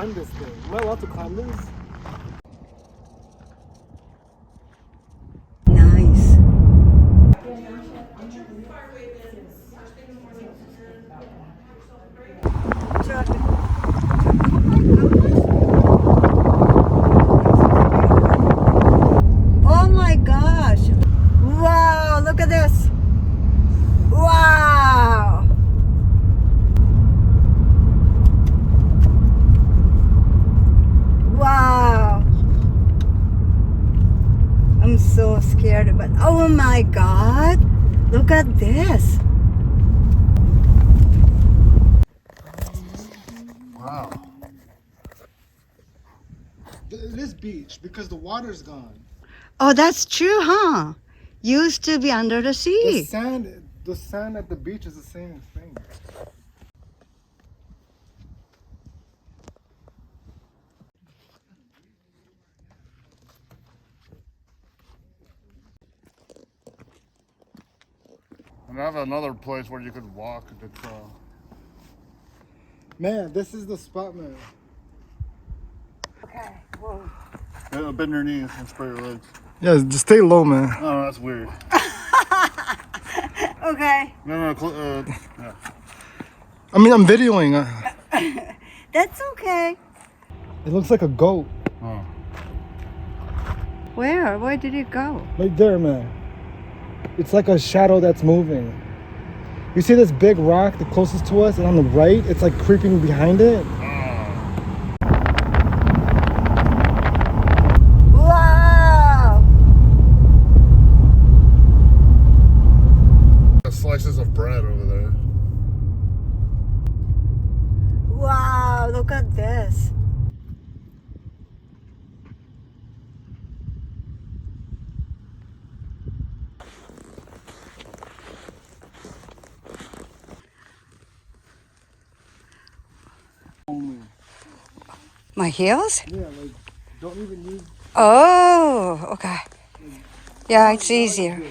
climb this thing. Am I allowed to climb this? Nice. Oh my gosh. Wow, look at this. Wow. Wow. I'm so scared, but oh my god. Look at this. Wow. This beach, because the water's gone. Oh, that's true, huh? Used to be under the sea. The sand at the beach is the same thing. And I have another place where you could walk. Man, this is the spot, man. Okay, whoa. Bend your knees and spread your legs. Yeah, just stay low, man. Oh, that's weird. Okay. No, yeah. I mean, I'm videoing. That's okay. It looks like a goat. Oh. Where? Where did it go? Right there, man. It's like a shadow that's moving. You see this big rock, the closest to us, and on the right, it's like creeping behind it. Wow! Slices of bread over there. Wow, look at this. My heels? Yeah, like, don't even use... Oh, okay. Yeah, it's easier.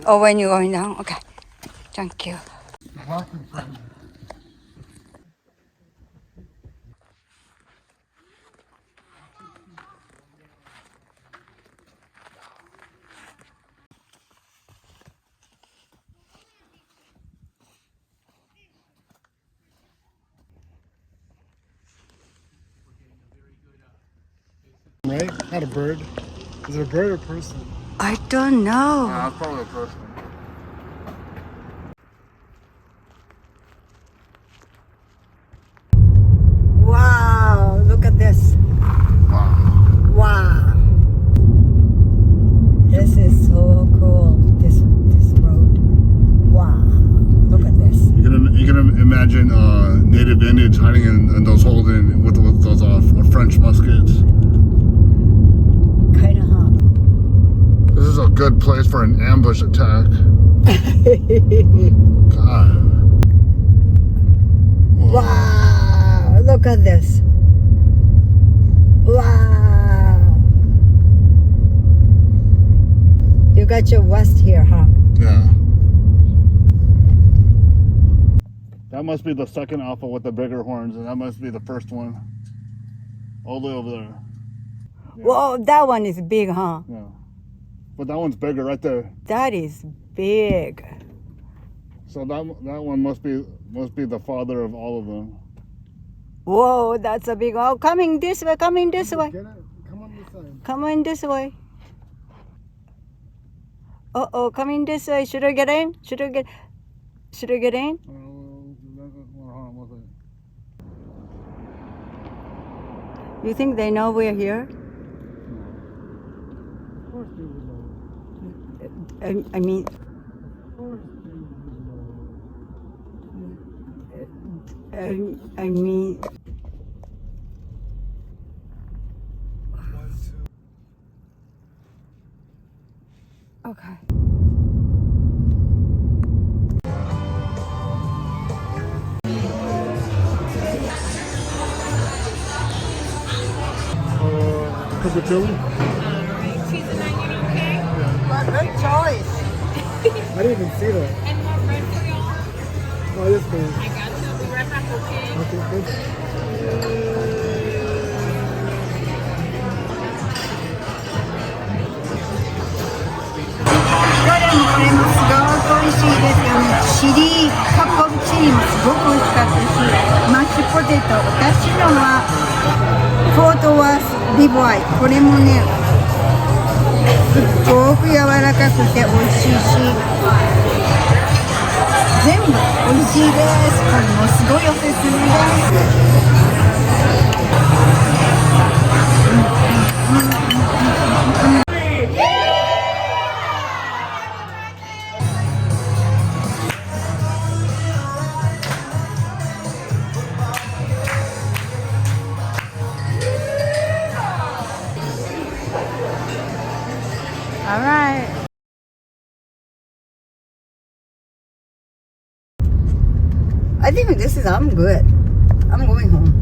Oh, when you're going down? Okay. Thank you. Right? Not a bird. Is it a bird or a person? I don't know. That's probably a person. Wow, look at this. Wow. Wow. This is so cool. This road. Wow. Look at this. You can imagine native Indians hiding in those holes with those French muskets. Kind of, huh? This is a good place for an ambush attack. God. Wow. Look at this. Wow. You got your vest here, huh? Yeah. That must be the second alpha with the bigger horns, and that must be the first one. All the way over there. Yeah. Whoa, that one is big, huh? Yeah. But that one's bigger right there. That is big. So that one must be the father of all of them. Whoa, that's a big one. Oh, coming this way, coming this way. Get it? Come on this side. Come on this way. Uh-oh, coming this way. Should I get in? Should I get in? You think they know we're here? Of course they would know. I mean, Of course they would know. I mean, okay. Cup of chili? Cheese and onion, okay? Well, good choice. I didn't even see that. And more bread for y'all. Oh, yes, please. I got you. I'll be right back, okay? Okay, thank you. コブチリもすごく美味しかったし、マッシュポテト、私のはフォートワースリブアイ、これもねすっごく柔らかくて美味しいし、全部美味しいです。これもすごいおすすめです。All right. I think this is, I'm good. I'm going home.